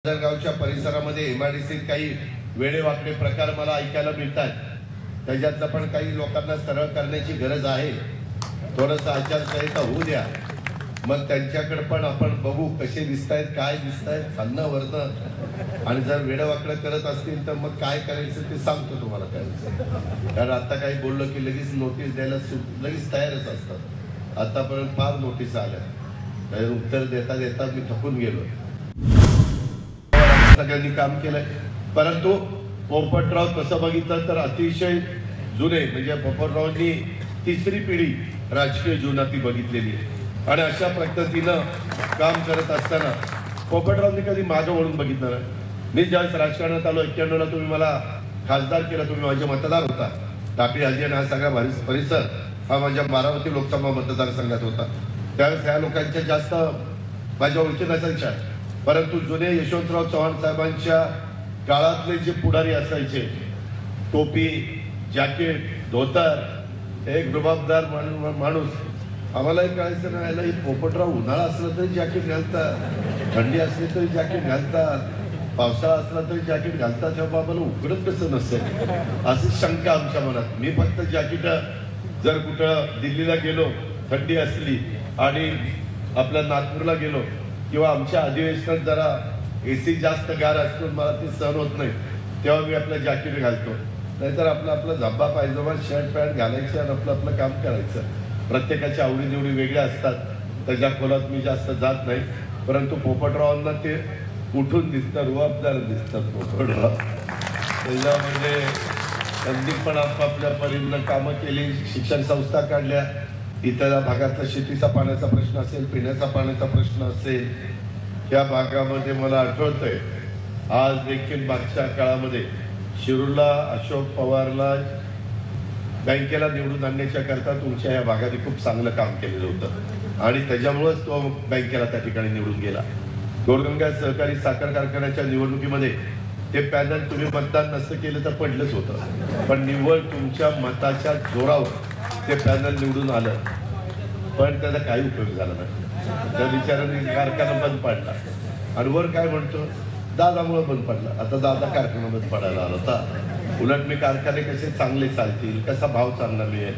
गावच्या परिसरामध्ये एमआयडीसीत काही वेडेवाकडे प्रकार मला ऐकायला मिळतात। त्याच्यातलं पण काही लोकांना सरळ करण्याची गरज आहे। थोडंसं आचारसंहिता होऊ द्या, मग त्यांच्याकडे पण आपण बघू कसे दिसतायत, काय दिसतायत, खाल्लं वरनं। आणि जर वेडेवाकडे करत असतील तर मग काय करायचं ते सांगतो तुम्हाला काय। कारण आता काही बोललं की लगेच नोटीस द्यायला लगेच तयारच असतात। आतापर्यंत फार नोटीस आल्या, उत्तर देता देता मी थकून गेलो। सगळ्यांनी काम केलंय, परंतु पोपटराव तसं बघितलं तर अतिशय जुने, म्हणजे पोपटरावांनी तिसरी पिढी राजकीय जीवनात बघितलेली आहे। आणि अशा पद्धतीनं काम करत असताना पोपटरावांनी कधी मागं वळून बघितलं नाही। मी ज्यावेळेस राजकारणात आलो 91ला तुम्ही मला खासदार केलं, तुम्ही माझे मतदार होता। टाकळी अजियन हा सगळा परिसर हा माझ्या बारामती लोकसभा मतदारसंघात होता। त्यावेळेस ह्या लोकांच्या जास्त माझ्या ओळखी नसायच्या, परंतु जुने यशवंतराव चव्हाण साहेबांच्या काळातले जे पुढारी असायचे, टोपी, जॅकेट, धोतर, एक रुबाबदार माणूस, आम्हालाही कळायचं नाही याला ही पोपटराव उन्हाळा असला तरी जॅकेट घालतात, थंडी असली तरी जॅकेट घालतात, पावसाळा असला तरी जॅकेट घालतात, तेव्हा आम्हाला उघडत कसं नसेल अशी शंका आमच्या मनात। मी फक्त जॅकेट जर कुठं दिल्लीला गेलो, थंडी असली, आणि आपल्या नागपूरला गेलो किंवा आमच्या अधिवेशनात जरा एसी जास्त गार असतो, मला ते सहन होत नाही, तेव्हा मी आपलं जॅकेट घालतो। नाहीतर आपला झब्बा पायजमा शर्ट पॅन्ट घालायचे आणि आपलं काम करायचं। प्रत्येकाच्या आवडीनिवडी वेगळ्या असतात, त्याच्या खोलात मी जास्त जात नाही, परंतु पोपटरावांना ते उठून दिसतात, रुबाबदार दिसतात पोपटराव। त्याच्यामध्ये त्यांनी पण आपापल्या परीनं कामं केली, शिक्षण संस्था काढल्या, इतर भागातला शेतीचा पाण्याचा प्रश्न असेल, पिण्याचा पाण्याचा प्रश्न असेल, त्या भागामध्ये मला आठवतंय आज देखील मागच्या काळामध्ये शिरूरला अशोक पवारला बँकेला निवडून आणण्याच्या करता तुमच्या या भागात खूप चांगलं काम केलेलं होतं आणि त्याच्यामुळेच तो बँकेला त्या ठिकाणी निवडून गेला। गौरगंगा सहकारी साखर कारखान्याच्या निवडणुकीमध्ये ते पॅनल तुम्ही मतदान नसतं केलं तर पडलंच होतं, पण निव्वळ तुमच्या मताच्या जोरावर ते पॅनल निवडून आलं, पण त्याचा काही उपयोग झाला नाही। त्या विचाराने कारखाना बंद पडला आणि वर काय म्हणतो दादामुळे बंद पडला। आता दादा कारखाना बंद पडायला आला होता, उलट मी कारखाने कसे चांगले चालतील, कसा भाव चांगला मिळेल।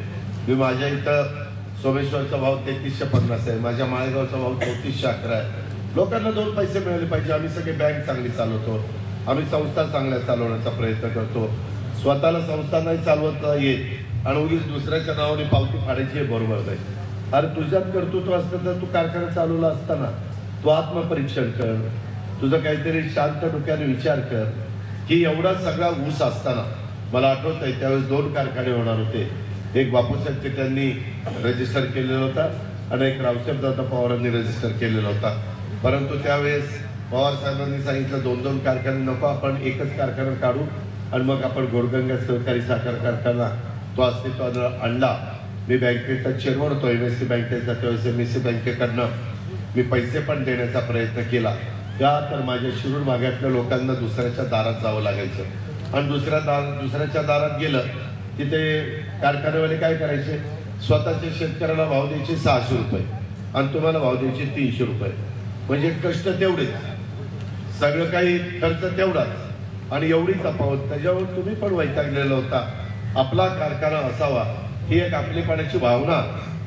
मी माझ्या इथं सोमेश्वरचा भाव 3350 आहे, माझ्या माळेगावचा भाव 3411 आहे। लोकांना 2 पैसे मिळाले पाहिजे, आम्ही सगळे बँक चांगली चालवतो, आम्ही संस्था चांगल्या चालवण्याचा प्रयत्न करतो। स्वतःला संस्था नाही चालवता येत आणि उगीच दुसऱ्याच्या नावाने पावती फाडायची हे बरोबर नाही। अरे तुझ्यात कर्तृत्व असतं तर तू कारखाना चालवला असताना तू आत्मपरीक्षण कर, तुझं काहीतरी शांत डोक्याने विचार कर की एवढा सगळा ऊस असताना, मला आठवत आहे त्यावेळेस 2 कारखाने होणार होते, एक बापूसाहेब चिटयांनी रजिस्टर केलेला होता आणि एक रावसाहेब दादा पवारांनी रजिस्टर केलेला होता, परंतु त्यावेळेस पवार साहेबांनी सांगितलं 2-2 कारखाने नको, आपण एकच कारखाना काढू आणि मग आपण गौरगंगा सहकारी साखर कारखाना तो अस्तित्वात आणला। मी बँकेचा चेअरमन होतो MSC बँकेचा, त्यावेळेस MSC बँकेकडनं मी पैसे पण देण्याचा प्रयत्न केला, का तर माझ्या शिरूर भागातल्या लोकांना दुसऱ्याच्या दारात जावं लागायचं आणि दुसऱ्याच्या दारात गेलं की ते कारखानेवाले काय करायचे, स्वतःच्या शेतकऱ्याला भाव द्यायचे 600 रुपये आणि तुम्हाला भाव द्यायचे 300 रुपये, म्हणजे कष्ट तेवढेच, सगळं काही खर्च तेवढाच आणि एवढी तफावत। त्याच्यावर तुम्ही पण वैतागलेला होता, आपला कारखाना असावा ही एक आपलेपणाची भावना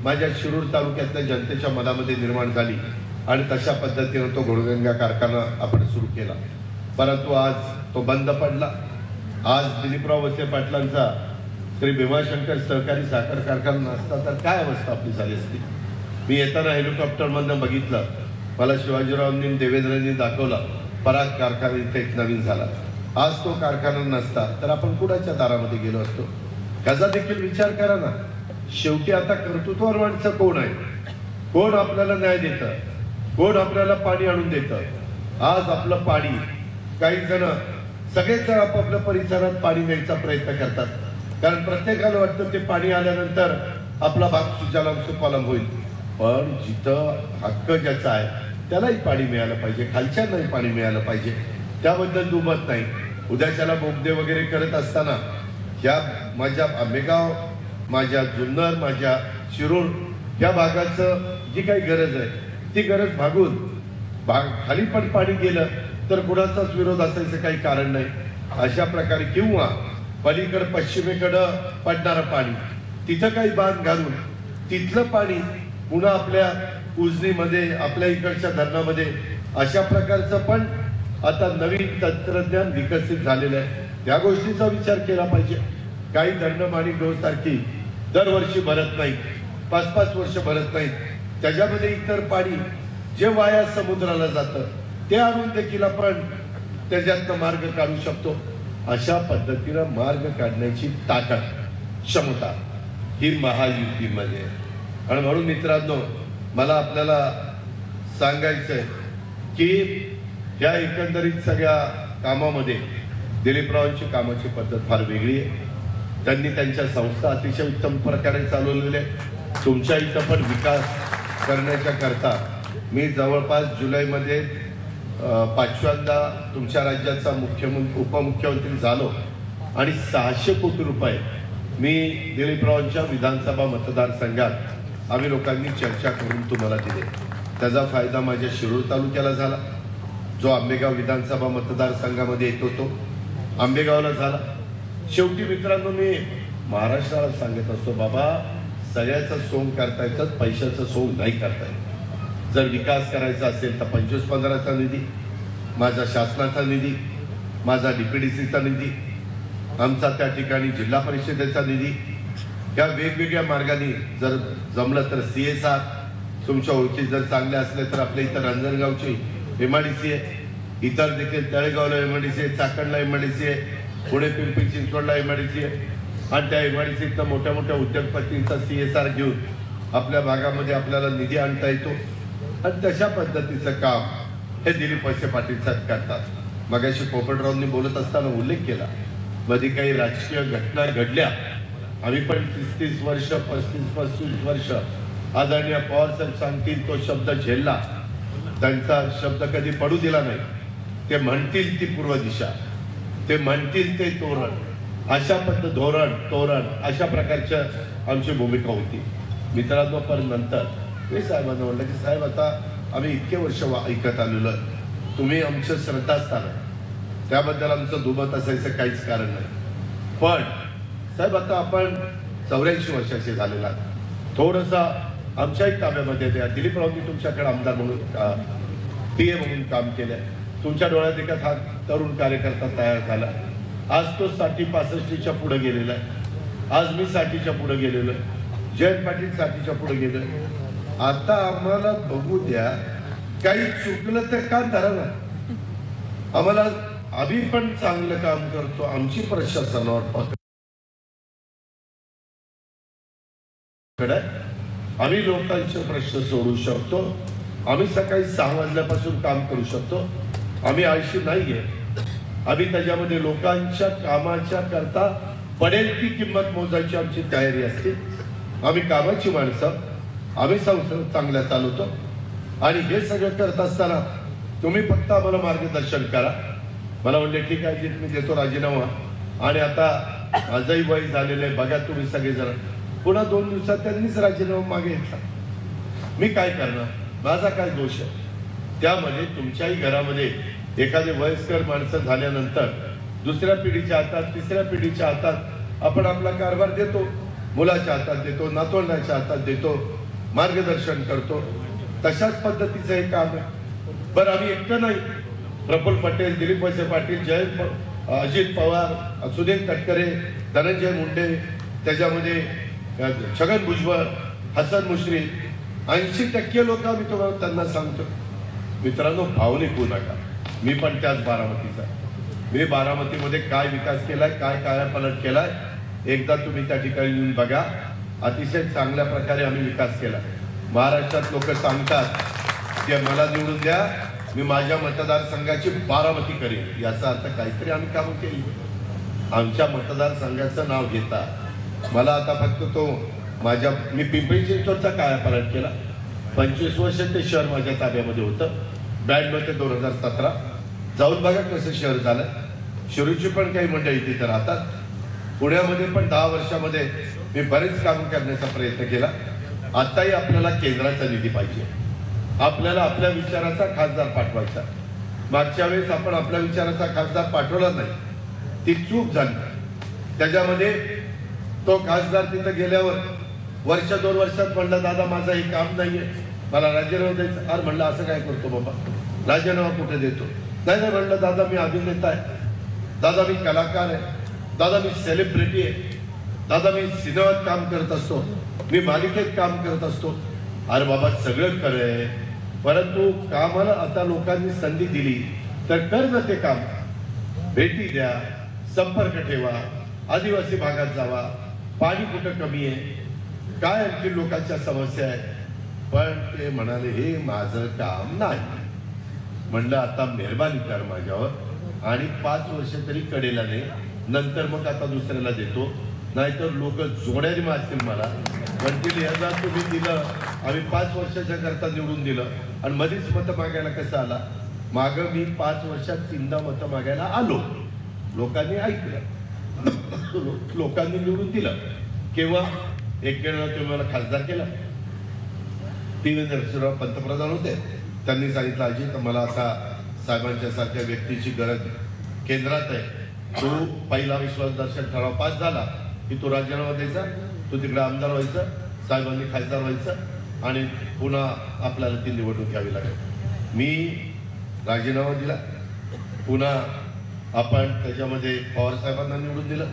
माझ्या शिरूर तालुक्यातल्या जनतेच्या मनामध्ये निर्माण झाली आणि तशा पद्धतीने तो गौरगंगा कारखाना आपण सुरू केला, परंतु आज तो बंद पडला। आज दिलीपराव वसे पाटलांचा श्री भीमाशंकर सहकारी साखर कारखाना नसता तर काय अवस्था आपली झाली असती। मी येताना हेलिकॉप्टरमधनं बघितलं, मला शिवाजीरावांनी देवेंद्रांनी दाखवलं पराग कारखाना इथे एक नवीन झाला। आज तो कारखाना नसता तर आपण कुणाच्या दारामध्ये गेलो असतो, त्याचा देखील विचार करा ना। शेवटी आता कर्तृत्वावर माणसं कोण आहे, कोण आपल्याला न्याय देतं, कोण आपल्याला पाणी आणून देतं। आज आपलं पाणी काही जण सगळेच जण आपापल्या परिसरात पाणी न्यायचा प्रयत्न करतात, कारण प्रत्येकाला वाटतं ते पाणी आल्यानंतर आपला भाग सुजलाम सुफलाम होईल, पण जिथं हक्क ज्याचा आहे त्यालाही पाणी मिळालं पाहिजे, खालच्यांनाही पाणी मिळालं पाहिजे, त्याबद्दल दुमत नाही। उद्याच्याला बोगदे वगैरे करत असताना या माझ्या आंबेगाव, माझ्या जुन्नर, माझ्या शिरूर या भागाचं जी काही गरज आहे ती गरज भागून खाली पण पाणी गेलं तर कुणाचाच विरोध असायचं काही कारण नाही. अशा प्रकारे किंवा पलीकडे पश्चिमेकडं पडणारं पाणी तिथं काही बांध घालून तिथलं पाणी पुन्हा आपल्या उजनीमध्ये आपल्या इकडच्या धरणामध्ये अशा प्रकारचं पण आता नवीन तंत्रज्ञान विकसित झालेलं आहे. त्या गोष्टीचा विचार केला पाहिजे. काही धरणं माणिक सारखी दरवर्षी भरत नाही, 5-5 वर्ष भरत नाहीत. त्याच्यामध्ये इतर पाणी जे वाया समुद्राला जातं ते आणून देखील आपण त्याच्यातनं मार्ग काढू शकतो. अशा पद्धतीनं मार्ग काढण्याची ताकद, क्षमता ही महायुतीमध्ये आहे. आणि म्हणून मित्रांनो, मला आपल्याला सांगायचंय की या एकंदरीत सगळ्या कामामध्ये दिलीपरावांची कामाची पद्धत फार वेगळी आहे. त्यांनी त्यांच्या संस्था अतिशय उत्तम प्रकारे चालवलेल्या आहेत. तुमच्या इथं पण विकास करण्याच्या करता मी जवळपास जुलैमध्ये 5व्यांदा तुमच्या राज्याचा उपमुख्यमंत्री झालो आणि 600 कोटी रुपये मी दिलीपरावांच्या विधानसभा मतदारसंघात आम्ही लोकांनी चर्चा करून तुम्हाला दिले. त्याचा फायदा माझ्या शिरूर तालुक्याला झाला, जो आंबेगाव विधानसभा मतदारसंघामध्ये येतो तो आंबेगावला झाला. शेवटी मित्रांनो, मी महाराष्ट्राला सांगत असतो, बाबा सगळ्याचं सोंग करता येतं, पैशाचं सोंग नाही करता येत. जर विकास करायचा असेल तर 25-15चा निधी, माझा शासनाचा निधी, माझा DPDCचा निधी, आमचा त्या ठिकाणी जिल्हा परिषदेचा निधी, या वेगवेगळ्या मार्गाने जर जमलं तर CSR, तुमच्या ओळखी जर चांगल्या असल्या तर आपल्या इथं रांजणगावची MIDC आहे, इतर देखील तळेगावला MIDC आहे, चाकणला MIDC आहे, पुणे पिंपरी चिंचवडला MIDC आहे. आणि त्या MIDCतनं मोठ्या मोठ्या उद्योगपतींचा CSR घेऊन आपल्या भागामध्ये आपल्याला निधी आणता येतो. आणि तशा पद्धतीचं काम हे दिलीप वळसे पाटील साहेब करतात. मगाशी पोपटरावांनी बोलत असताना उल्लेख केला, मध्ये काही राजकीय घटना घडल्या. आम्ही पण 30-30 वर्ष 35-35 वर्ष आदरणीय पवार साहेब सांगतील तो शब्द झेलला, त्यांचा शब्द कधी पडू दिला नाही. ते म्हणतील ती पूर्व दिशा, ते म्हणतील ते तोरण, अशा पद्धत तोरण अशा प्रकारच्या आमची भूमिका होती. मित्रांनो, पण नंतर मी साहेबांना म्हणलं की साहेब, आता आम्ही इतके वर्ष ऐकत आलेलो, तुम्ही आमचं श्रद्धास्थान आहे, त्याबद्दल आमचं दुमत असायचं काहीच कारण नाही. पण साहेब, आता आपण 84 वर्षाचे झालेला, थोडंसं आमच्याही ताब्यामध्ये द्या. दिलीपरावांनी तुमच्याकडे आमदार म्हणून PA म्हणून काम केलंय. तुमच्या डोळ्यात एका हा तरुण कार्यकर्ता तयार झाला. आज तो 60-65च्या पुढे गेलेला आहे. आज मी 60च्या पुढे गेलेलो आहे. जयंत पाटील 60च्या पुढे गेलोय. आता आम्हाला बघू द्या, काही चुकलं तर का धरा ना. आम्हाला, आम्ही पण चांगलं काम करतो, आमची प्रशासनावर आम्ही लोकांचे प्रश्न सोडवू शकतो. आम्ही सकाळी 6 वाजल्यापासून काम करू शकतो. आम्ही आळशी नाहीये. आम्ही त्याच्यामध्ये लोकांच्या कामाच्या करता पडेल ती किंमत मोजायची आमची तयारी असते. आम्ही कामाची माणसं, आम्ही संस्था चांगल्या चालवतो. आणि हे सगळं करत असताना तुम्ही फक्त आम्हाला मार्गदर्शन करा. मला म्हणले ठीक आहे, मी देतो राजीनामा. आणि आता माझंही वय झालेलं आहे, बघा तुम्ही सगळेजण. पुन्हा 2 दिवसात त्यांनीच राजीनामा मागे घेतला. मी काय करणार, माझा काय दोष आहे. त्यामध्ये तुमच्याही घरामध्ये एखादे वयस्कर माणसं झाल्यानंतर दुसऱ्या पिढीच्या हातात, तिसऱ्या पिढीच्या हातात आपण आपला कारभार देतो, मुलाच्या हातात देतो, नातवंडाच्या हातात देतो, मार्गदर्शन करतो. तशाच पद्धतीचं हे काम आहे. बरं, आम्ही एकटं नाही. प्रफुल्ल पटेल, दिलीप वळसे पाटील, अजित पवार, सुनील तटकरे, धनंजय मुंडे, त्याच्यामध्ये छगन भुजबळ, हसन मुश्रीफ, 80% लोक आम्ही तुम्हाला त्यांना सांगतो. मित्रांनो, भावनिक होऊ नका. मी पण त्याच बारामतीचा. मी बारामतीमध्ये काय विकास केलाय, काय कायापालट केलाय, एकदा तुम्ही त्या ठिकाणी येऊन बघा. अतिशय चांगल्या प्रकारे आम्ही विकास केला. महाराष्ट्रात लोक सांगतात की मला निवडून द्या, मी माझ्या मतदारसंघाची बारामती करेन. याचा अर्थ काहीतरी आम्ही कामं केली. आमच्या मतदारसंघाचं नाव घेता मला आता फक्त तो मी पिंपरी चिंचवडचा कायापालट केला. 25 वर्ष ते शहर माझ्या ताब्यामध्ये होतं. 92 ते 2017 जाऊन बघा कसं शहर झालं. शिरूरची पण काही मंडळी तिथे राहतात. पुण्यामध्ये पण 10 वर्षामध्ये मी बरेच काम करण्याचा प्रयत्न केला. आताही आपल्याला केंद्राचा निधी पाहिजे. आपल्याला आपल्या विचाराचा खासदार पाठवायचा. मागच्या वेळेस आपण आपल्या विचाराचा खासदार पाठवला नाही, ती चूक झाली. त्याच्यामध्ये तो खासदार तिथं गेल्यावर वर्ष 2 वर्षात म्हणला दादा माझं हे काम नाहीये, मला राजीनामा द्यायचं. अरे म्हणलं असं काय करतो बाबा, राजीनामा कुठे देतो? नाही म्हणलं दादा मी अभिनेता आहे, दादा मी कलाकार आहे, दादा मी सेलिब्रिटी आहे, दादा मी सिनेमात काम करत असतो, मी मालिकेत काम करत असतो. अरे बाबा सगळं खरं आहे, परंतु कामाला आता लोकांनी संधी दिली तर कर ना ते काम. भेटी द्या, संपर्क ठेवा, आदिवासी भागात जावा, पाणी कुठं कमी आहे, काय आणखी लोकांच्या समस्या आहेत. पण ते म्हणाले हे माझं काम नाही. म्हणलं आता मेहरबानी कर माझ्यावर आणि 5 वर्ष तरी कडेला नाही, नंतर मग आता दुसऱ्याला देतो. नाहीतर लोक जोड्याने मारतील मला, म्हणतील याला तुम्ही दिलं, आम्ही 5 वर्षाच्या करता निवडून दिलं आणि मध्येच मतं मागायला कसं आला. मागं मी 5 वर्षात 3दा मतं मागायला आलो, लोकांनी ऐकलं, लोकांनी निवडून दिलं. केव्हा? एक वेळेला तुम्ही मला खासदार केला, PV नरसिंहराव पंतप्रधान होते, त्यांनी सांगितलं अजित मला आता साहेबांच्या सारख्या व्यक्तीची गरज केंद्रात आहे, तो पहिला विश्वासदर्शक ठराव पास झाला की तो राजीनामा द्यायचा, तो तिकडे आमदार व्हायचा, साहेबांनी खासदार व्हायचं आणि पुन्हा आपल्याला ती निवडणूक घ्यावी लागेल. मी राजीनामा दिला, पुन्हा आपण त्याच्यामध्ये पवार साहेबांना निवडून दिलं.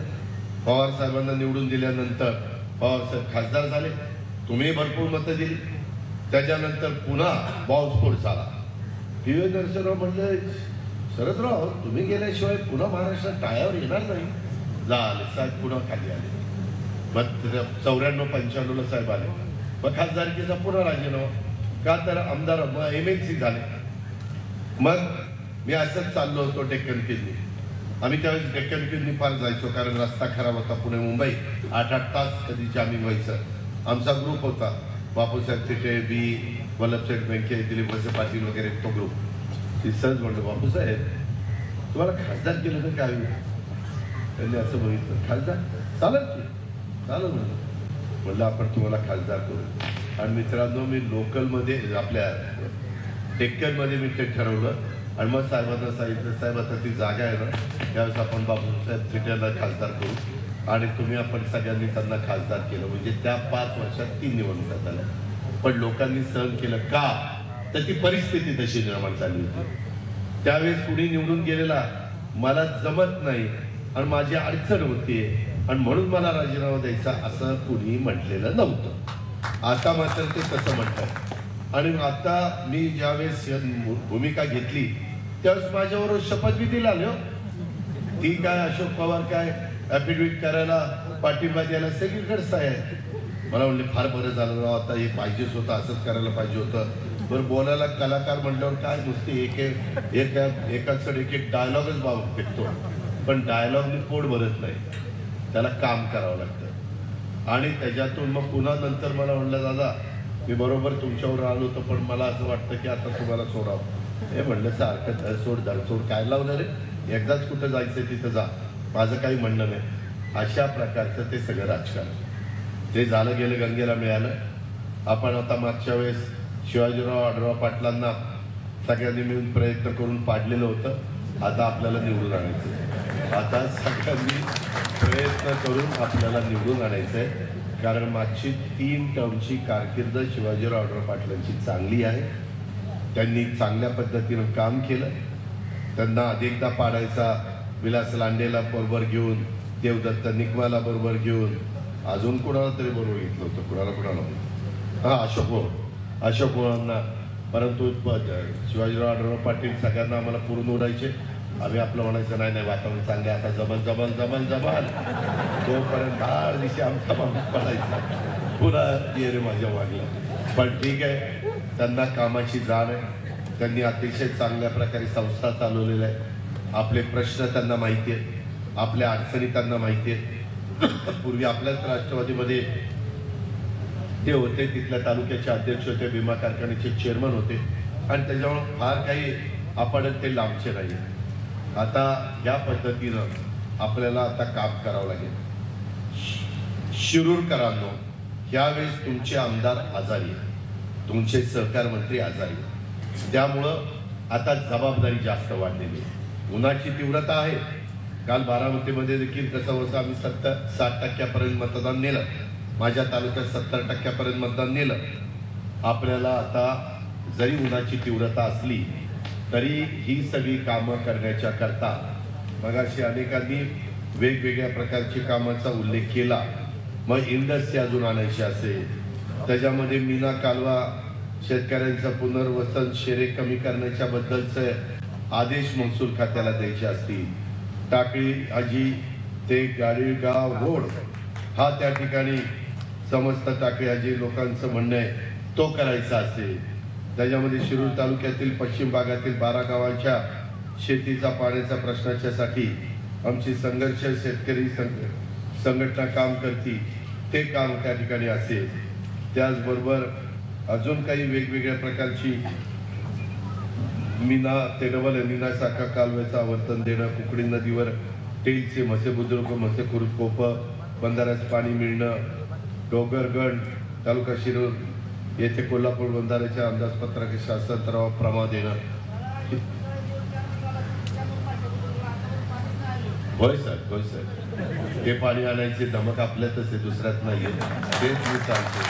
पवार साहेबांना निवडून दिल्यानंतर पवार साहेब खासदार झाले, तुम्ही भरपूर मतं दिली. त्याच्यानंतर पुन्हा बॉम्बस्फोट झाला. PV नरसिंहराव म्हणले शरदराव तुम्ही गेल्याशिवाय पुन्हा महाराष्ट्रात टाळ्यावर येणार नाही. झाले साहेब पुन्हा खाली आले. मग 94-95 साहेब आले, मग खासदारकीचा पुन्हा राजीनामा, का तर आमदार MLC झाले. मग मी असंच चाललो होतो डेक्कन किडनी. आम्ही त्यावेळेस डेक्कन किडनी फार जायचो, कारण रस्ता खराब होता, पुणे मुंबई 8-8 तास कधी जामिंग व्हायचं. आमचा ग्रुप होता, बापूसाहेब तिथे, बी वल्लभसाहेब बेंके, दिलीप वळसे पाटील वगैरे, तो ग्रुप. ती सहज म्हणलं बापूसाहेब तुम्हाला खासदार केलं तर काय होईल? त्यांनी असं बघितलं, खासदार चालेल की चालेल म्हणलं आपण तुम्हाला खासदार करू. आणि मित्रांनो मी लोकलमध्ये आपल्या डेक्कनमध्ये मी ते ठरवलं आणि मग साहेबांना सांगितलं साहेब आता ती जागा आहे ना, त्यावेळेस आपण बापूसाहेब थिएटरला खासदार करू आणि तुम्ही आपण सगळ्यांनी त्यांना खासदार केलं. म्हणजे त्या 5 वर्षात 3 निवडणुका झाल्या, पण लोकांनी सहन केलं का, तर ती परिस्थिती तशी निर्माण झाली होती. त्यावेळेस कुणी निवडून गेलेला मला जमत नाही आणि माझी अडचण होती आणि म्हणून मला राजीनामा द्यायचा असं कुणी म्हटलेलं नव्हतं. आता मात्र ते तसं म्हणतात. आणि आता मी ज्यावेळेस भूमिका घेतली त्यावेळेस माझ्यावर शपथविधीला आलो. ती काय अशोक पवार काय ऍफिडेव्हिट करायला पाठिंबा द्यायला सगळीकडेच आहे. मला म्हणले फार बरं झालं राव, आता हे पाहिजेच होतं, असंच करायला पाहिजे होतं. बरं बोलायला कलाकार म्हटल्यावर काय नुसते एकाचकडे एक डायलॉगच फेकतो, पण डायलॉगने पोट भरत नाही, त्याला काम करावं लागतं. आणि त्याच्यातून मग पुन्हा नंतर मला म्हणलं दादा मी बरोबर तुमच्यावर आलो होतो, पण मला असं वाटतं की आता तुम्हाला सोडावं. हे म्हणलं सारखं धडसोड काय लावणार रे, एकदाच कुठं जायचं तिथं जा, माझं काही म्हणणं नाही. अशा प्रकारचं ते सगळं राजकारण ते झालं गेलं, गंगेला मिळालं. आपण आता मागच्या वेळेस शिवाजीराव आढळराव पाटलांना सगळ्यांनी मिळून प्रयत्न करून पाडलेलं होतं, आता आपल्याला निवडून आणायचं. आता सगळ्यांनी प्रयत्न करून आपल्याला निवडून आणायचं आहे, कारण मागची 3 टर्मची कारकीर्द शिवाजीराव आढळराव पाटलांची चांगली आहे. त्यांनी चांगल्या पद्धतीनं काम केलं. त्यांना अनेकदा पाडायचा, विलास लांडेला बरोबर घेऊन, देवदत्त निकमाला बरोबर घेऊन, अजून कोणाला तरी बरोबर घेतलं होतं, कुणाला अशोक मोहनना. परंतु शिवाजीराव आढळराव पाटील सगळ्यांना आम्हाला पुरून उडायचे. आम्ही आपलं म्हणायचं नाही वातावरण चांगले, आता जमल तोपर्यंत 10 दिवशी आमचा माणूस पडायचा, पुन्हा ये रे माझ्या वागला. पण ठीक आहे, त्यांना कामाची जाण आहे, त्यांनी अतिशय चांगल्या प्रकारे संस्था चालवलेल्या आहे. आपले प्रश्न त्यांना माहिती आहेत, आपल्या अडचणी त्यांना माहिती आहेत. पूर्वी आपल्याच राष्ट्रवादीमध्ये ते होते, तिथल्या तालुक्याचे अध्यक्ष होते, विमा कारखान्याचे चेअरमन होते आणि त्याच्यामुळे फार काही आपण ते लांबचे नाही. आता या पद्धतीनं आपल्याला आता काम करावं लागेल. शिरूरकरांनो, यावेळेस तुमचे आमदार आजारी, तुमचे सहकार मंत्री आजारी, त्यामुळं आता जबाबदारी जास्त वाढलेली आहे, उन्हाची तीव्रता आहे. काल बारामतीमध्ये देखील कसं आम्ही 60% मतदान नेलं, माझ्या तालुक्यात 70% मतदान नेलं. आपल्याला आता जरी उन्हाची तीव्रता असली तरी ही सगळी कामं करण्याच्या करता मगाशी अनेकांनी वेगवेगळ्या प्रकारची कामाचा उल्लेख केला. मग इंडस्ट्री अजून आणायची असेल, त्याच्यामध्ये मीना कालवा, शेतकऱ्यांचं पुनर्वसन, शेरे कमी करण्याच्या बद्दलचे आदेश महसूल खात्याला द्यायचे असतील, टाकळी आजी ते गाडीगाव रोड हा त्या ठिकाणी समस्त टाकळी आजी लोकांचं म्हणणं आहे तो करायचा असेल, त्याच्यामध्ये शिरूर तालुक्यातील पश्चिम भागातील 12 गावांच्या शेतीचा पाण्याच्या प्रश्नाच्यासाठी आमची संघर्ष शेतकरी संघटना काम करती ते काम त्या ठिकाणी असेल. त्याचबरोबर अजून काही वेगवेगळ्या प्रकारची मीना ते डबल मीना शाखा कालव्याचं आवर्तन देणं, कुकडी नदीवर टेलचे म्हसे बुद्रुक म्हसे कोप बंधाऱ्यास पाणी मिळणं, डोंगरगड तालुका शिरूर येथे कोल्हापूर बंधाऱ्याच्या अंदाजपत्रक शास्त्रराव प्रमाण देणं. होय सर ते पाणी आणायची धमक आपल्यातच आहे, दुसऱ्यात नाहीये. तेच मी सांगतो,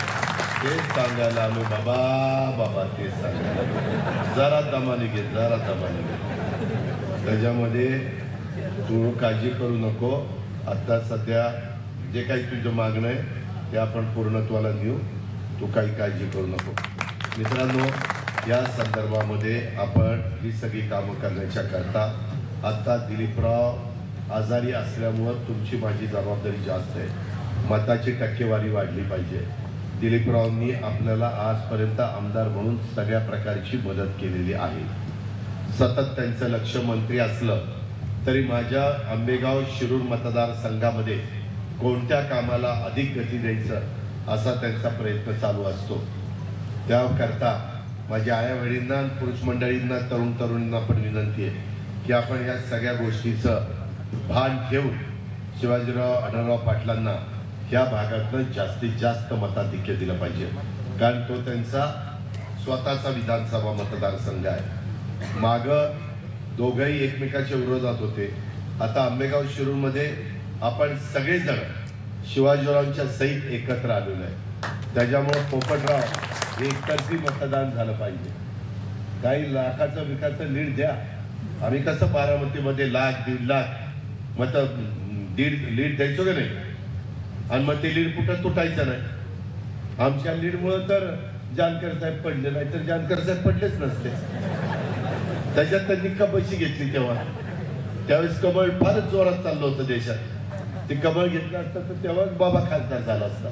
तेच सांगायला आलो बाबा तेच सांगायला. जरा दमाने घे. त्याच्यामध्ये तू काळजी करू नको. आता सध्या जे काही तुझं मागणं आहे ते आपण पूर्णत्वाला नेऊ, तू काही काळजी करू नको. मित्रांनो, या संदर्भामध्ये आपण ही सगळी कामं करण्याच्या करता आता दिलीपराव आजारी असल्यामुळं तुमची माझी जबाबदारी जास्त आहे. मताची टक्केवारी वाढली पाहिजे. दिलीपरावांनी आपल्याला आजपर्यंत आमदार म्हणून सगळ्या प्रकारची मदत केलेली आहे. सतत त्यांचं लक्ष मंत्री असलं तरी माझ्या आंबेगाव शिरूर मतदारसंघामध्ये कोणत्या कामाला अधिक गती द्यायचं असा त्यांचा प्रयत्न चालू असतो. त्याकरता माझ्या आया बहिणींना, पुरुष मंडळींना, तरुण तरुणींना पण विनंती आहे की आपण या सगळ्या गोष्टीचं भान ठेवून शिवाजीराव आढळराव पाटलांना ह्या भागातनं जास्तीत जास्त मताधिक्य दिलं पाहिजे. कारण तो त्यांचा स्वतःचा विधानसभा मतदारसंघ आहे. मागं दोघंही एकमेकाच्या विरोधात होते. आता आंबेगाव शिरूरमध्ये आपण सगळेजण शिवाजीरावांच्या सहित एकत्र आलेलो आहे. त्याच्यामुळे पोपटराव एकतर्फी मतदान झालं पाहिजे. काही लाखाचं विकाचं लीड द्या. आम्ही कसं बारामतीमध्ये 1,00,000-1.5 लाख मत लीड द्यायचो का नाही, आणि मग ते लीड कुठं तुटायचं नाही. आमच्या लीडमुळं तर जानकर साहेब पडले, नाही तर जानकर साहेब पडलेच नसते. त्याच्यात त्यांनी कबशी घेतली. त्यावेळेस कमळ फारच जोरात चाललं होतं देशात. ते कमळ घेतलं असतं तर तेव्हाच बाबा खासदार झाला असता.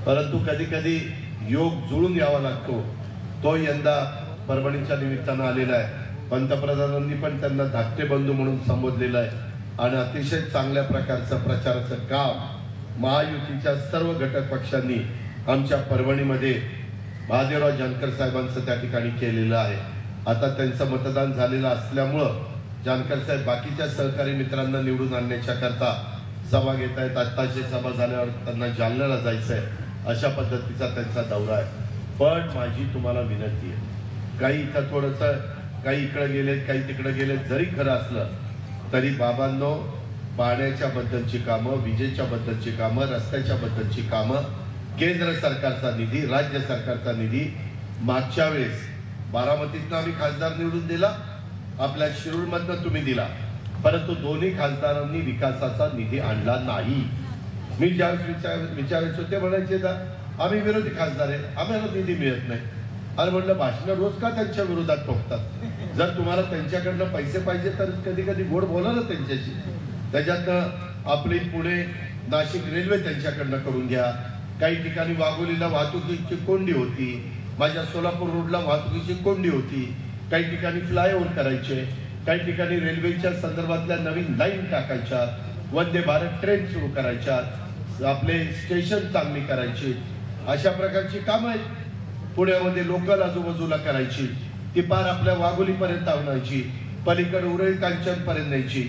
परंतु कधी कधी योग जुळून यावा लागतो. तो यंदा परभणीच्या निमित्तानं आलेला आहे. पंतप्रधानांनी पण त्यांना धाकटे बंधू म्हणून संबोधलेलं आहे आणि अतिशय चांगल्या प्रकारचं प्रचाराचं काम महायुतीच्या सर्व घटक पक्षांनी आमच्या परभणीमध्ये महादेवराव जानकर साहेबांचं त्या ठिकाणी केलेलं आहे. आता त्यांचं मतदान झालेलं असल्यामुळं जानकर साहेब बाकीच्या सहकारी मित्रांना निवडून आणण्याच्या करता सभा घेत आहेत. आत्ताची सभा झाल्यावर त्यांना जालन्याला जायचं आहे. अशा पद्धतीचा त्यांचा दौरा आहे. पण माझी तुम्हाला विनंती आहे, काही इथं थोडंसं काही इकडे गेलेत, काही तिकडे गेलेत, जरी खरं असलं तरी बाबांनो, पाण्याच्या बद्दलची कामं, विजेच्या बद्दलची कामं, रस्त्याच्या बद्दलची कामं, केंद्र सरकारचा निधी, राज्य सरकारचा निधी मागच्या वेळेस बारामतीतनं आम्ही खासदार निवडून दिला, आपल्या शिरूरमधनं तुम्ही दिला, परंतु दोन्ही खासदारांनी विकासाचा निधी आणला नाही. मी ज्यावेळेस विचारायचो ते म्हणायचे ना आम्ही विरोधी खासदार आहे, आम्हाला निधी मिळत नाही. आणि म्हणलं भाषणं रोज का त्यांच्या विरोधात ठोकतात? जर तुम्हाला त्यांच्याकडनं पैसे पाहिजे तर कधी कधी गोड बोला ना त्यांच्याशी. त्याच्यातनं आपली पुणे नाशिक रेल्वे त्यांच्याकडनं करून घ्या. काही ठिकाणी वाघोलीला वाहतुकीची कोंडी होती, माझ्या सोलापूर रोडला वाहतुकीची कोंडी होती. काही ठिकाणी फ्लायओव्हर करायचे, काही ठिकाणी रेल्वेच्या संदर्भातल्या नवीन लाईन टाकायच्या, वंदे भारत ट्रेन सुरू करायच्या, आपले स्टेशन चांगली करायची, अशा प्रकारची कामं आहेत. पुण्यामध्ये लोकल आजूबाजूला करायची, ती पार आपल्या वाघोलीपर्यंत आणायची, पलीकडे उरळी कांचन पर्यंत न्यायची,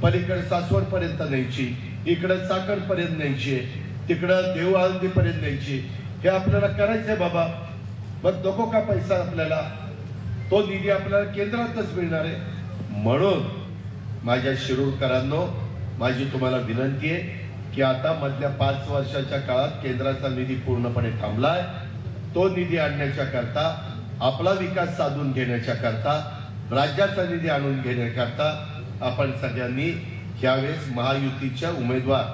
पलीकडे सासवड पर्यंत न्यायची, इकडं चाकण पर्यंत न्यायची, तिकडं देव आळंदी पर्यंत न्यायची. हे आपल्याला करायचंय बाबा. मग नको का पैसा आपल्याला? तो निधी आपल्याला केंद्रातच मिळणार आहे। म्हणून माझ्या शिरूरकरांनो, माझी तुम्हाला विनंती आहे की आता मधल्या 5 वर्षाच्या काळात केंद्राचा निधी पूर्णपणे थांबलाय। तो निधी आणण्याच्या करता, आपला विकास साधून घेण्याच्या करता, राज्याचा निधी आणून घेण्याकरता आपण सगळ्यांनी यावेळेस महायुतीच्या उमेदवार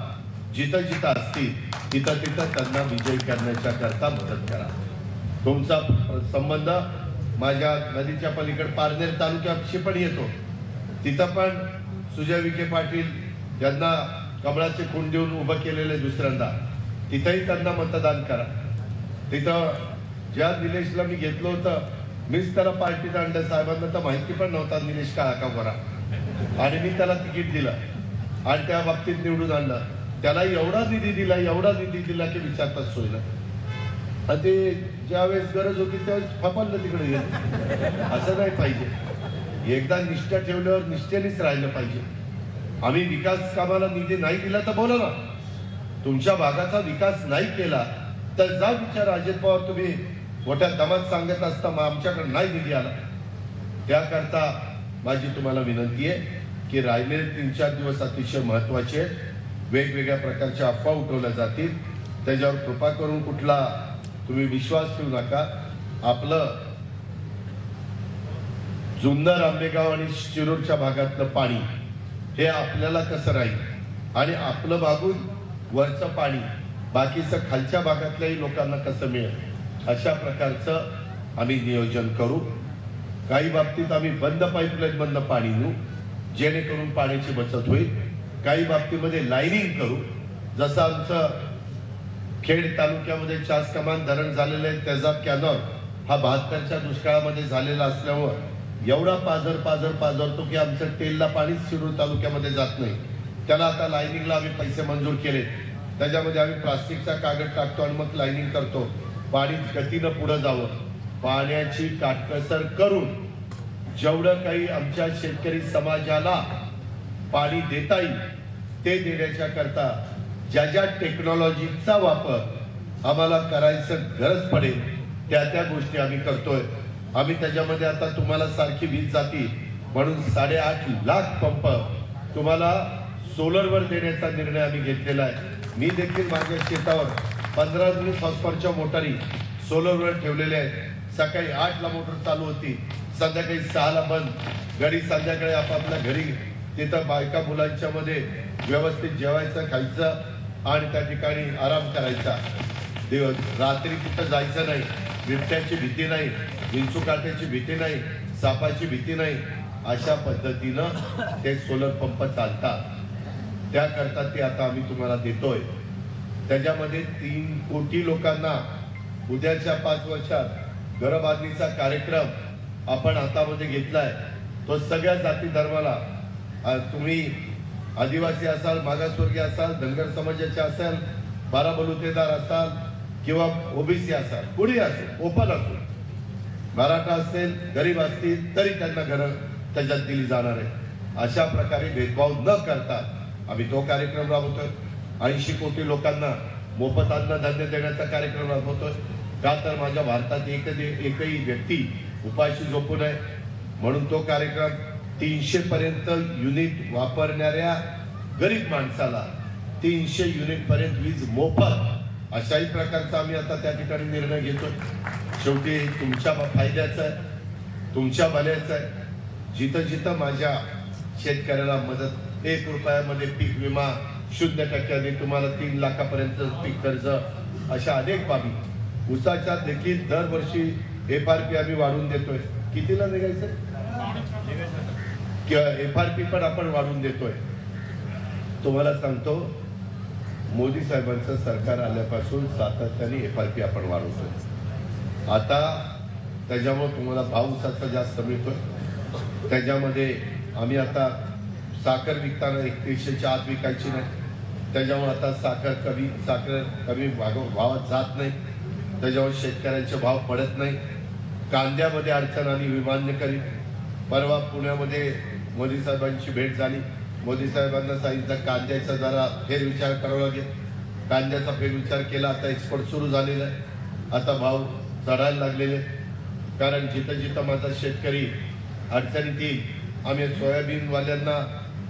जिथं जिथं असतील तिथं तिथं त्यांना विजयी करण्याच्या करता मदत करा। तुमचा संबंध माझ्या नदीच्या पलीकडे पारनेर तालुक्याशी पण येतो, तिथं पण सुजय विखे पाटील यांना कमळाचे खूण देऊन उभं केलेले दुसऱ्यांदा, तिथंही त्यांना मतदान करा। तिथं ज्या निलेशला मी घेतलं होतं, मीच त्याला पार्टीत आणलं, साहेबांना तर माहिती पण नव्हता निलेश का बरा, आणि मी त्याला तिकीट दिलं आणि त्या बाबतीत निवडून आणलं। त्याला एवढा निधी दिला, एवढा निधी दिला की विचारताच सोयला। ते ज्यावेळेस गरज होती त्यावेळेस फपाललं तिकडे गेलं। असं नाही पाहिजे, एकदा निष्ठा ठेवल्यावर निष्ठेनेच राहिलं पाहिजे। आम्ही विकास कामाला निधी नाही दिला तर बोला ना, तुमच्या भागाचा विकास नाही केला तर जा विचार। अजित पवार तुम्ही मोठ्या दमात सांगत असता मग आमच्याकडे नाही निधी आला। त्याकरता माझी तुम्हाला विनंती आहे की राहिलेले 3-4 दिवस अतिशय महत्वाचे आहेत। वेगवेगळ्या प्रकारच्या अफवा उठवल्या जातील, त्याच्यावर कृपा करून कुठला तुम्ही विश्वास ठेवू नका। आपलं जुन्नर, आंबेगाव आणि शिरूरच्या भागातलं पाणी हे आपल्याला कसं राहील आणि आपलं भागून वरचं पाणी बाकीचं खालच्या भागातल्याही लोकांना कसं मिळेल, अशा प्रकारचं आम्ही नियोजन करू। काही बाबतीत आम्ही बंद पाईपलाईन बंद पाणी नेऊ जेणेकरून पाण्याची बचत होईल। काही बाबतीमध्ये लाईनिंग करू, जसं आमचं खेड तालुक्यामध्ये चास कमान धरण झालेलं आहे, त्याचा कॅनॉल हा 72च्या दुष्काळामध्ये झालेला असल्यामुळं एवढा पाझरतो की आमचं तेलला पाणीच शिरूर तालुक्यामध्ये जात नाही। त्याला आता लाईनिंगला आम्ही पैसे मंजूर केले, त्याच्यामध्ये आम्ही प्लास्टिकचा कागद टाकतो आणि मग लाईनिंग करतो, पाणी गतीनं पुढे जावं। पाण्याची काटकसर करून जेवढं काही आमच्या शेतकरी समाजाला पाणी देता येईल ते देण्याच्या करता ज्या ज्या टेक्नॉलॉजीचा वापर आम्हाला करायचं गरज पडेल त्या गोष्टी आम्ही करतोय। आम्ही त्याच्यामध्ये आता तुम्हाला सारखी वीज जाती म्हणून 8.5 लाख पंप तुम्हाला सोलरवर देण्याचा निर्णय आम्ही घेतलेला आहे। मी देखील माझ्या शेतावर 15-20 हॉर्सपावरच्या मोटारी सोलरवर ठेवलेल्या आहेत। सकाळी 8ला मोटर चालू होती, संध्याकाळी 6ला बंद। घरी संध्याकाळी आपापल्या घरी तिथं बायका मुलांच्या मध्ये व्यवस्थित जेवायचं, खायचं आणि त्या ठिकाणी आराम करायचा। रात्री तिथं जायचं नाही, बिबट्याची भीती नाही, विंचूकाट्याची भीती नाही, सापाची भीती नाही। अशा पद्धतीनं ते सोलर पंप चालतात। त्याकरता ते आता आम्ही तुम्हाला देतोय। त्याच्यामध्ये 3 कोटी लोकांना उद्याच्या 5 वर्षात घरबांधणीचा कार्यक्रम आपण हातामध्ये घेतलाय। तो सगळ्या जाती धर्माला, तुम्ही आदिवासी असाल, मागासवर्गीय असाल, धनगर समाजाचे असाल, 12 बलुतेदार असाल किंवा ओबीसी असाल, कुणी असो, ओपन असो, मराठा असेल, गरीब असतील तरी त्यांना घरं त्याच्यात दिली जाणार आहे। अशा प्रकारे भेदभाव न करता आम्ही तो कार्यक्रम राबवतोय। 80 कोटी लोकांना मोफत अन्न धान्य देण्याचा कार्यक्रम राबवतोय। का तर माझ्या भारतात एकही व्यक्ती उपाशी झोपू नये म्हणून तो कार्यक्रम 300 पर्यंत युनिट वापरणाऱ्या गरीब माणसाला 300 युनिट पर्यंत वीज मोफत, अशाही प्रकारचा आम्ही आता त्या ठिकाणी निर्णय घेतोय। शेवटी तुमच्या फायद्याचा आहे, तुमच्या भल्याचा आहे। जिथं जिथं माझ्या शेतकऱ्याला मदत, 1 रुपयामध्ये पीक विमा, 0% तुम्हाला 3 लाखापर्यंत पीक कर्ज, अशा अनेक बाबी। ऊसाच्या देखील दरवर्षी FRP आम्ही वाढवून देतोय। कितीला निघायचं? FRP पण आपण वाढवून देतोय। तुम्हाला सांगतो, मोदी साहेबांचं सरकार आल्यापासून सातत्याने FRP आपण वाढवतोय। आता त्याच्यामुळे तुम्हाला भाव ऊसाचा जास्त मिळतोय। त्याच्यामध्ये आम्ही आता साखर विकताना 3100च्या आत विकायची नाही, त्याच्यामुळे आता साखर कमी भावात जात नाही, त्याच्यावर शेतकऱ्यांचे भाव पडत नाही। कांद्यामध्ये अडचण आली, विमान्य करीत। परवा पुण्यामध्ये मोदी साहेबांची भेट झाली, मोदी साहेबांना सांगितलं कांद्याचा जरा फेरविचार करावा लागेल। कांद्याचा फेरविचार केला, आता एक्सपोर्ट सुरू झालेला आहे, आता भाव चढायला लागलेले। कारण जिथं जिथं माझा शेतकरी अडचणीत येईल, आम्ही सोयाबीनवाल्यांना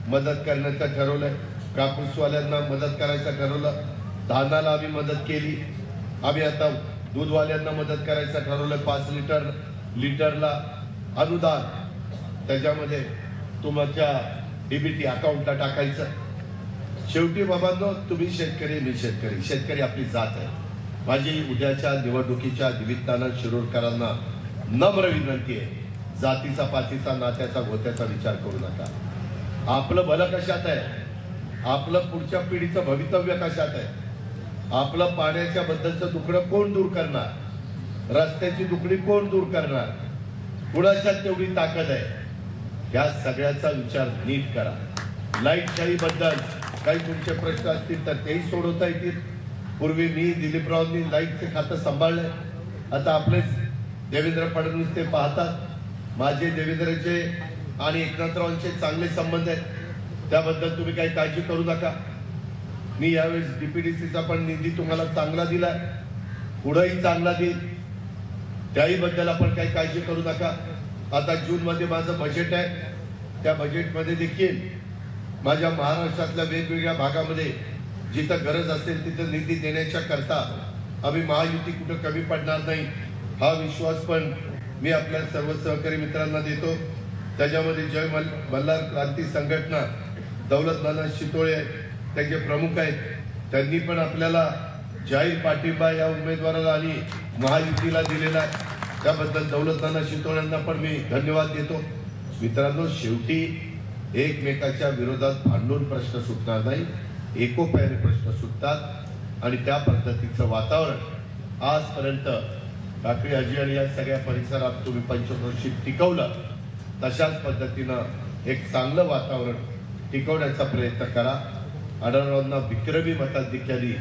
मदत करण्याचं ठरवलंय, कापूसवाल्यांना मदत करायचं ठरवलं, धानाला आम्ही मदत केली, आम्ही आता दूधवाल्यांना मदत करायचं ठरवलं, 5 लिटरला अनुदान त्याच्यामध्ये तुमच्या डीबीटी अकाउंटला टाकायचं. शेवटी बाबांनो, तुम्ही शेतकरी, मी शेतकरी, शेतकरी आपली जात आहे. माझी उद्याच्या निवडणुकीच्या निमित्तानं शिरूरकरांना नम्र विनंती आहे, जातीचा पातीचा नात्याचा गोत्याचा विचार करू नका. आपलं भलं कशात आहे, आपलं पुढच्या पिढीचं भवितव्य कशात आहे, आपलं पाण्याच्या बद्दलचं दुखणं कोण दूर करणार, रस्त्याची दुखणी कोण दूर करणार, कुणाच्यात तेवढी ताकद आहे, या सगळ्याचा विचार नीट करा. लाईटशाही बद्दल काही तुमचे प्रश्न असतील तर तेही सोडवता येतील. पूर्वी मी दिलीपरावांनी लाईटचे खातं सांभाळलंय, आता आपलेच देवेंद्र फडणवीस ते पाहतात. माझे देवेंद्रचे आणि एकनाथरावांचे चांगले संबंध आहेत, त्याबद्दल तुम्ही काही काळजी करू नका. मी यावेळेस डीपीडीसीचा पण निधी तुम्हाला चांगला दिलाय, पुढेही चांगला देईल, त्याही बद्दल आपण काही काळजी करू नका. आता जून मध्ये माझं बजेट आहे, त्या बजेटमध्ये देखील माझ्या महाराष्ट्रातल्या वेगवेगळ्या भागामध्ये जिथं गरज असेल तिथं निधी देण्याच्या करता आम्ही महायुती कुठं कमी पडणार नाही, हा विश्वास पण मी आपल्या सर्व सहकारी मित्रांना देतो. त्याच्यामध्ये जय मल्हार क्रांती संघटना, दौलत नाना शितोळे त्यांचे प्रमुख आहेत, त्यांनी पण आपल्याला जाहीर पाठिंबा या उमेदवाराला आणि महायुतीला दिलेला आहे, त्याबद्दल दौलत नाना शितोळ्यांना पण मी धन्यवाद देतो. मित्रांनो, शेवटी एकमेकाच्या विरोधात भांडून प्रश्न सुटणार नाही, एकोप्याने प्रश्न सुटतात आणि त्या पद्धतीचं वातावरण आजपर्यंत काकडी आजी आणि या सगळ्या परिसरात तुम्ही पंचक्रोशीत टिकवलं, तशाच पद्धतीनं एक चांगलं वातावरण टिकवण्याचा प्रयत्न करा. आढळरावांना विक्रमी मताधिक्याने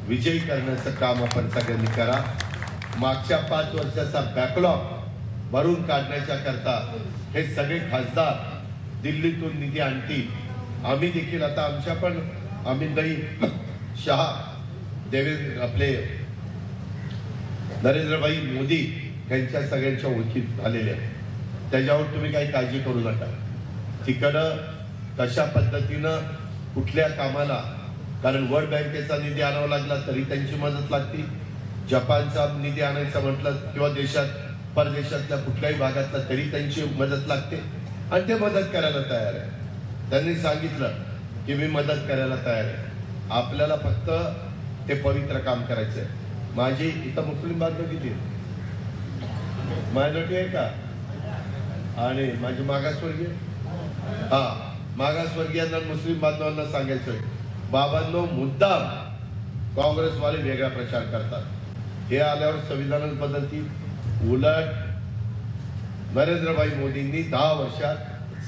विजयी करण्याचं काम आपण सगळ्यांनी करा. मागच्या 5 वर्षाचा बॅकलॉग भरून काढण्याच्या करता हे सगळे खासदार दिल्लीतून निधी आणतील. आम्ही देखील आता आमच्या पण अमितभाई शहा, देवेंद्र आपले नरेंद्रभाई मोदी यांच्या सगळ्यांच्या ओळखीत झालेल्या, त्याच्यावर तुम्ही काही काळजी करू नका. तिकडं कशा पद्धतीनं कुठल्या कामाला, कारण वर्ल्ड बँकेचा निधी आणावा लागला तरी त्यांची मदत लागते, जपानचा निधी आणायचा म्हटलं किंवा देशात परदेशातल्या कुठल्याही भागातला तरी त्यांची मदत लागते आणि ते मदत करायला तयार आहे. त्यांनी सांगितलं की मी मदत करायला तयार आहे, आपल्याला फक्त ते पवित्र काम करायचंय. माझी इथं मुस्लिम बांधव किती मायनॉरिटी आहे का, आणि माझी मागासवर्गीय, हा मागासवर्गीयांना मुस्लिम बांधवांना सांगायचंय, बाबांनो मुद्दाम काँग्रेसवाले वेगळा प्रचार करतात, हे आल्यावर संविधानच बदलतील. उलट नरेंद्रभाई मोदींनी 10 वर्षात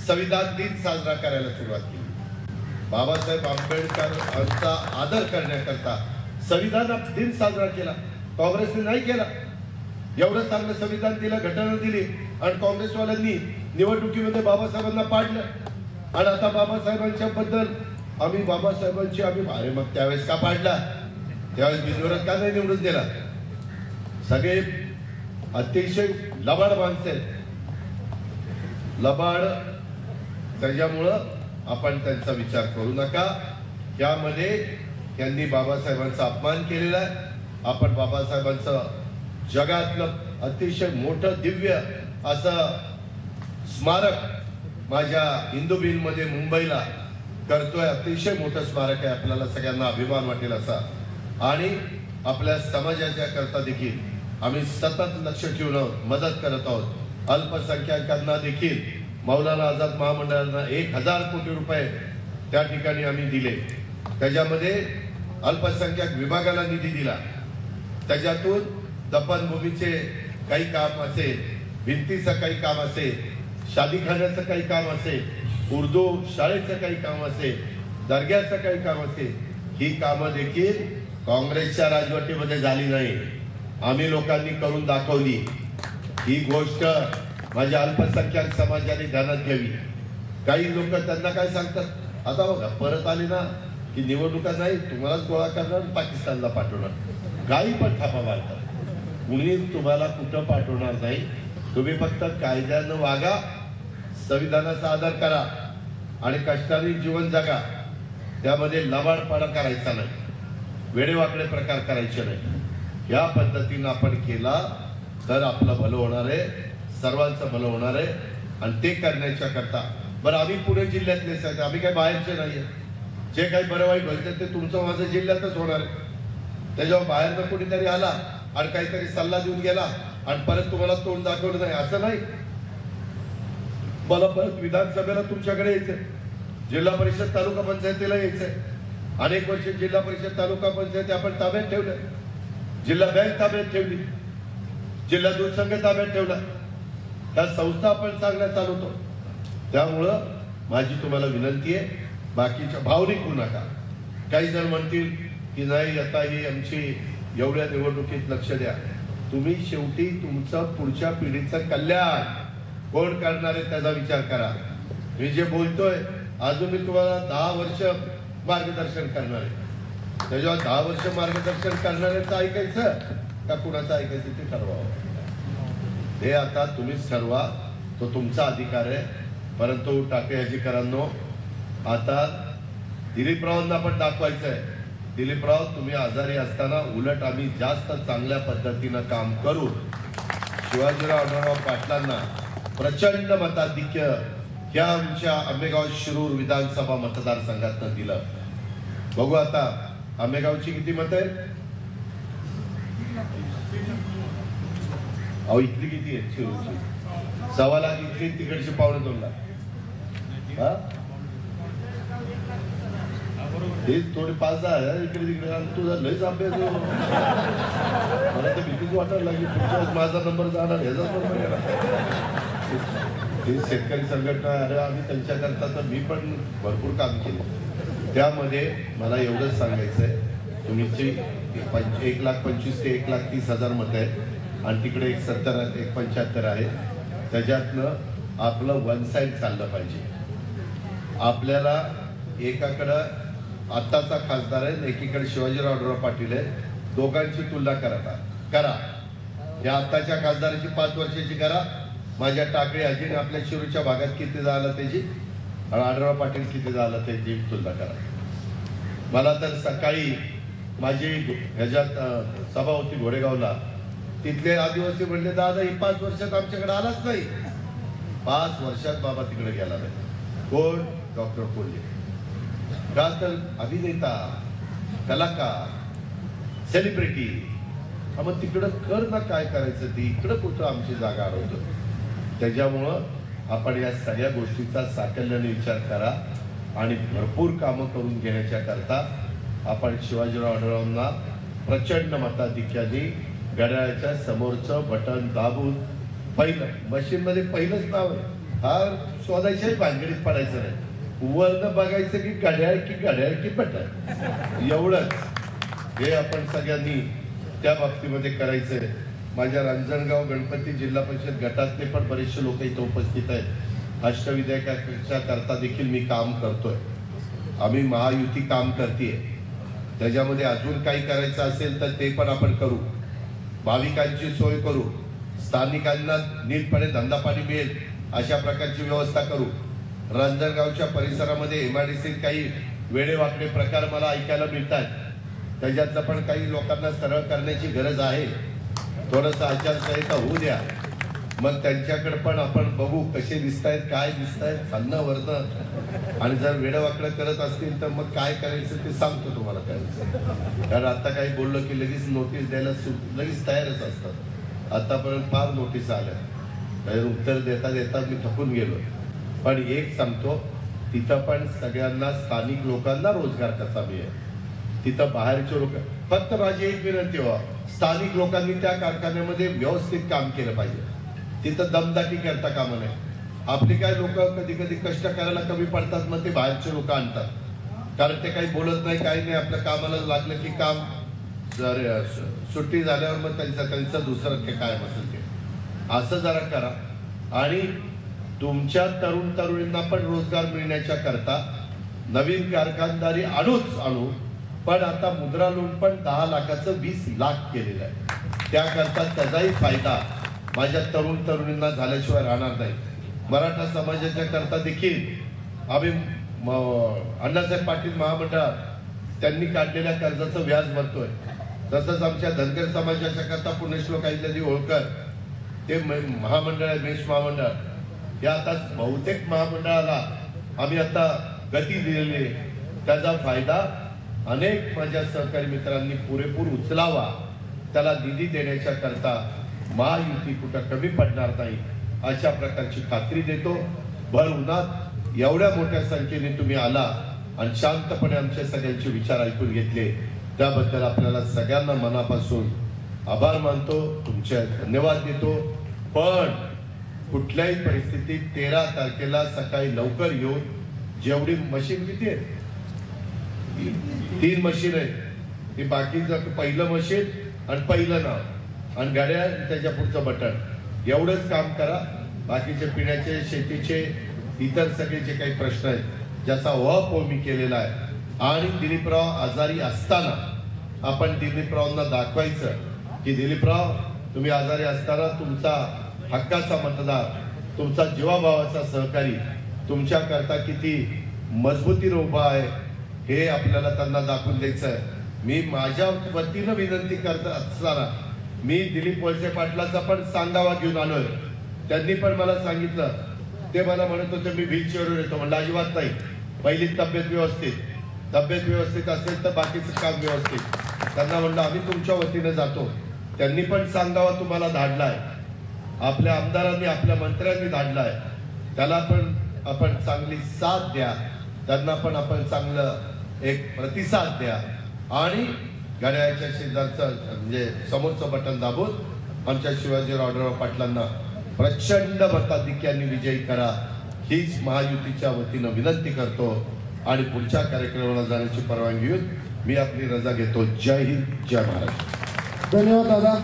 संविधान दिन साजरा करायला सुरुवात केली. बाबासाहेब आंबेडकरांचा आदर करण्याकरता संविधान दिन साजरा केला, काँग्रेसने नाही केला. एवढं चांगलं संविधान दिलं, घटना दिली आणि काँग्रेसवाल्यांनी निवडणुकीमध्ये बाबासाहेबांना पाडलं. आणि आता बाबासाहेबांच्या बद्दल आम्ही अरे मग त्यावेळेस का पाडला, त्यावेळेस बिनविरोध का नाही निवडून दिला. सगळे अतिशय लबाड माणसं आहेत, लबाड, त्याच्यामुळं आपण त्यांचा विचार करू नका. त्यामध्ये त्यांनी बाबासाहेबांचा अपमान केलेला आहे. आपण बाबासाहेबांचं जगातलं अतिशय मोठं दिव्य असं स्मारक माझ्या हिंदुबिलमध्ये मुंबईला करतोय, अतिशय मोठं स्मारक आहे, आपल्याला सगळ्यांना अभिमान वाटेल असा. आणि आपल्या समाजाच्या करता देखील आम्ही सतत लक्ष ठेवून आहोत, मदत करत आहोत. अल्पसंख्याकांना देखील मौलाना आझाद महामंडळानं 1000 कोटी रुपये त्या ठिकाणी आम्ही दिले. त्याच्यामध्ये अल्पसंख्याक विभागाला निधी दिला, त्याच्यातून दफनभूमीचे काही काम असेल, भिंतीचं काही काम असेल, शादीखान्याचं काही काम असेल, उर्दू शाळेचं काही काम असेल, दर्ग्याचं काही काम असेल, ही कामं देखील काँग्रेसच्या राजवटीमध्ये झाली नाही, आम्ही लोकांनी करून दाखवली. ही गोष्ट माझ्या अल्पसंख्याक समाजाने ध्यानात घ्यावी. काही लोक त्यांना काय सांगतात, आता बघा परत आली ना की निवडणुका नाही, तुम्हालाच गोळा करणार, पाकिस्तानला पाठवणार, काही पण थापा मारतात. कुणी तुम्हाला कुठं पाठवणार नाही. तुम्ही फक्त कायद्यानं वागा, संविधानाचा आदर करा आणि कष्टाने जीवन जगा. त्यामध्ये लबाडपणा करायचा नाही, वेडेवाकडे प्रकार करायचे नाही. या पद्धतीनं आपण केला तर आपलं भलं होणार आहे, सर्वांचं भलं होणार आहे. आणि ते करण्याच्या करता बरं आम्ही पुणे जिल्ह्यातलेच आहेत, आम्ही काही बाहेरचे नाहीये. जे काही बरं वाईट व्हायचं ते तुमचं माझं जिल्ह्यातच होणार आहे. त्याच्यावर बाहेरनं कोणीतरी आला आणि काहीतरी सल्ला देऊन गेला आणि परत तुम्हाला तोंड दाखवलं नाही असं नाही. मला परत विधानसभेला तुमच्याकडे यायचंय, जिल्हा परिषद तालुका पंचायतीला यायचंय. अनेक वर्ष जिल्हा परिषद तालुका पंचायती आपण ताब्यात ठेवलं, जिल्हा बँक ताब्यात ठेवली, जिल्हा दूध संघ ताब्यात ठेवला. त्या संस्था आपण चांगल्या चालवतो. त्यामुळं माझी तुम्हाला विनंती आहे, बाकीच्या भावनिक होऊ नका. काही जण म्हणतील की नाही आता ही आमची एवढ्या निवडणुकीत लक्ष द्या. तुम्ही शेवटी तुमचं पुढच्या पिढीचं कल्याण कोण करणार आहे त्याचा विचार करा. मी जे बोलतोय अजून मी तुम्हाला 10 वर्ष मार्गदर्शन करणार आहे. त्याच्यावर 10 वर्ष मार्गदर्शन करणाऱ्याचं ऐकायचं का कुणाचं ऐकायचं ते ठरवावं. ते आता तुम्हीच ठरवा, तो तुमचा अधिकार आहे. परंतु टाके याजीकरांनो, आता दिलीपरावांना पण दाखवायचं आहे. दिलीपराव तुम्ही आजारी असताना उलट आम्ही जास्त चांगल्या पद्धतीनं काम करून शिवाजीराव आढळराव पाटलांना प्रचंड मताधिक्य या आमच्या आंबेगाव शिरूर विधानसभा मतदारसंघातनं दिलं. बघू आता आंबेगावची किती मतं आहेत. अहो इथली किती आहेत शिरूरची? 1.25 लाख इथली, तिकडची 2.25 लाख. हे थोडे 5-10 हजार इकडे तिकडे. तुझा लयच अभ्यास मला तर भीतीच वाटायला लागली. माझा नंबर जाणार, ह्याचाच नंबर येणार. हे शेतकरी संघटना अरे आम्ही त्यांच्याकरता तर मी पण भरपूर काम केलं. त्यामध्ये मला एवढंच सांगायचंय, तुमची 1,25,000 ते 1,30,000 मतं आहेत आणि तिकडे 1,70-1,75 आहे. त्याच्यातनं आपलं वन साईड चाललं पाहिजे. आपल्याला एकाकडं आत्ताचा खासदार आहे, एकीकडे शिवाजीराव आढळराव पाटील आहे. दोघांची तुलना करा. या आत्ताच्या खासदाराची 5 वर्षाची करा, माझ्या टाकळी आजीने आपल्या शिरूरच्या भागात किती झालं त्याची आणि आढळराव पाटील किती झालं त्याची तुलना करा. मला तर सकाळी माझी ह्याच्यात सभा होती घोडेगावला. तिथले आदिवासी म्हणले दादा ही 5 वर्षात आमच्याकडे आलाच नाही. 5 वर्षात बाबा तिकडे गेला नाही. कोण? डॉक्टर कोल्हे. का तर अभिनेता, कलाकार, सेलिब्रिटी. मग तिकडं कर ना काय करायचं ते, इकडं कुठं आमची जागा अडवतो. त्याच्यामुळं आपण या सगळ्या गोष्टीचा साकल्याने विचार करा आणि भरपूर कामं करून घेण्याच्या करता आपण शिवाजीराव आढळरावांना प्रचंड मताधिक्याने घड्याळाच्या समोरचं बटन दाबून पहिलं मशीनमध्ये पहिलंच नाव आहे. हा शोधायच्याही भानगडीत पडायचं नाही. वरनं बघायचं की घड्याळ की बटन, एवढंच. हे आपण सगळ्यांनी त्या बाबतीमध्ये करायचंय. माझ्या रांजणगाव गणपती जिल्हा परिषद गटातले पण बरेचसे लोक इथं उपस्थित आहेत. अष्टविधायकाच्या करता देखील मी काम करतोय. आम्ही महायुती काम करतेय. त्याच्यामध्ये अजून काही करायचं असेल तर ते पण आपण करू. भाविकांची सोय करू, स्थानिकांना नीटपणे धंदा पाणी मिळेल अशा प्रकारची व्यवस्था करू. रांजणगावच्या परिसरामध्ये MIDC काही वेडेवाकडे प्रकार मला ऐकायला मिळतात. त्याच्यातलं पण काही लोकांना सरळ करण्याची गरज आहे. थोडंसं आचारसंहिता होऊ द्या, मग त्यांच्याकडे पण आपण बघू कसे दिसतायत, काय दिसतायत, खाल्लं वरनं. आणि जर वेडेवाकडं करत असतील तर मग काय करायचं ते सांगतो तुम्हाला काय. कारण आता काही बोललं की लगेच नोटीस द्यायला लगेच तयारच असतात. आतापर्यंत फार नोटीस आल्या, उत्तर देता देता मी थकून गेलो. पण एक सांगतो, तिथं पण सगळ्यांना स्थानिक लोकांना रोजगार कसा मिळेल. तिथं बाहेरचे लोक, फक्त माझी एक विनंती व्हा, स्थानिक लोकांनी त्या कारखान्यामध्ये व्यवस्थित काम केलं पाहिजे. तिथं दमदाटी करता कामा नये. आपली काय लोक कधी कधी कष्ट करायला कमी पडतात, मग ते बाहेरचे लोक आणतात. कारण ते काही बोलत नाही, काही नाही. आपल्या कामाला लागलं की काम, जर सुट्टी झाल्यावर मग त्यांचं दुसरं ते काय असेल ते असं जरा करा. आणि तुमच्या तरुण तरुणींना पण रोजगार मिळण्याच्या करता नवीन कारखानदारी आणू. पण आता मुद्रा लोन पण 10 लाखाचं 20 लाख केलेलं आहे. त्याकरता त्याचाही फायदा माझ्या तरुण तरुणींना झाल्याशिवाय राहणार नाही। मराठा समाजाच्या करता देखील आम्ही अण्णासाहेब पाटील महामंडळात त्यांनी काढलेल्या कर्जाचं व्याज भरतोय। तसंच आमच्या धनगर समाजाच्या करता पुण्यश्लोक अहिल्यादेवी होळकर ते महामंडळ मेष महामंडळ या आता बहुतेक महामंडळाला आम्ही आता गती दिलेली आहे। त्याचा फायदा अनेक माझ्या सहकारी मित्रांनी पुरेपूर उचलावा, त्याला निधी देण्याच्या करता महायुती कुठं कमी पडणार नाही अशा प्रकारची खात्री देतो। भर उन्हात एवढ्या मोठ्या संख्येने तुम्ही आला आणि शांतपणे आमच्या सगळ्यांचे विचार ऐकून घेतले, त्याबद्दल आपल्याला सगळ्यांना मनापासून आभार मानतो, तुमचे धन्यवाद देतो। पण कुठल्याही परिस्थितीत 13 तारखेला सकाळी लवकर येऊन जेवढी मशीन किती आहे 3 मशीन आहे ती बाकीचं पहिलं मशीन आणि पहिलं नाव आणि गाड्या त्याच्या पुढचं बटन एवढंच काम करा। बाकीचे पिण्याचे शेतीचे इतर सगळे जे काही प्रश्न आहेत ज्याचा अहवाल मी केलेला आहे आणि दिलीपराव आजारी असताना आपण दिलीपरावांना दाखवायचं की दिलीपराव तुम्ही आजारी असताना तुमचा हक्काचा मतदार, तुमचा जीवाभावाचा सहकारी तुमच्या करता किती मजबूतीने उभा आहे हे आपल्याला त्यांना दाखवून द्यायचं आहे। मी माझ्या वतीनं विनंती करत असताना मी दिलीप वळसे पाटलाचा पण सांगावा घेऊन आलोय। त्यांनी पण मला सांगितलं, ते मला म्हणत होते मी व्हीलचेअरवर येतो, म्हणलं अजिबात नाही, पहिली तब्येत व्यवस्थित असेल तर बाकीचं काम व्यवस्थित। त्यांना म्हणलं आम्ही तुमच्या वतीने जातो। त्यांनी पण सांगावा तुम्हाला धाडलाय, आपल्या आमदारांनी आपल्या मंत्र्यांनी धाडलाय, त्याला पण आपण चांगली साथ द्या, त्यांना पण आपण चांगलं एक प्रतिसाद द्या आणि घड्याळाच्या शेजारचं म्हणजे समोरचं बटन दाबून आमच्या शिवाजीराव आढळराव पाटलांना प्रचंड मताधिक्याने विजयी करा हीच महायुतीच्या वतीनं विनंती करतो आणि पुढच्या कार्यक्रमाला जाण्याची परवानगी घेऊन मी आपली रजा घेतो। जय हिंद, जय महाराष्ट्र। धन्यवाद दादा।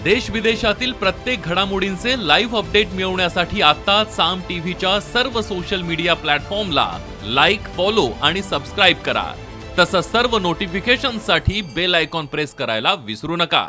देश विदेशातील प्रत्येक घडामोडींचे लाईव्ह अपडेट मिळवण्यासाठी आता साम टीव्हीच्या सर्व सोशल मीडिया प्लॅटफॉर्मला लाईक, फॉलो आणि सबस्क्राईब करा। तसंच सर्व नोटिफिकेशनसाठी बेल आयकॉन प्रेस करायला विसरू नका।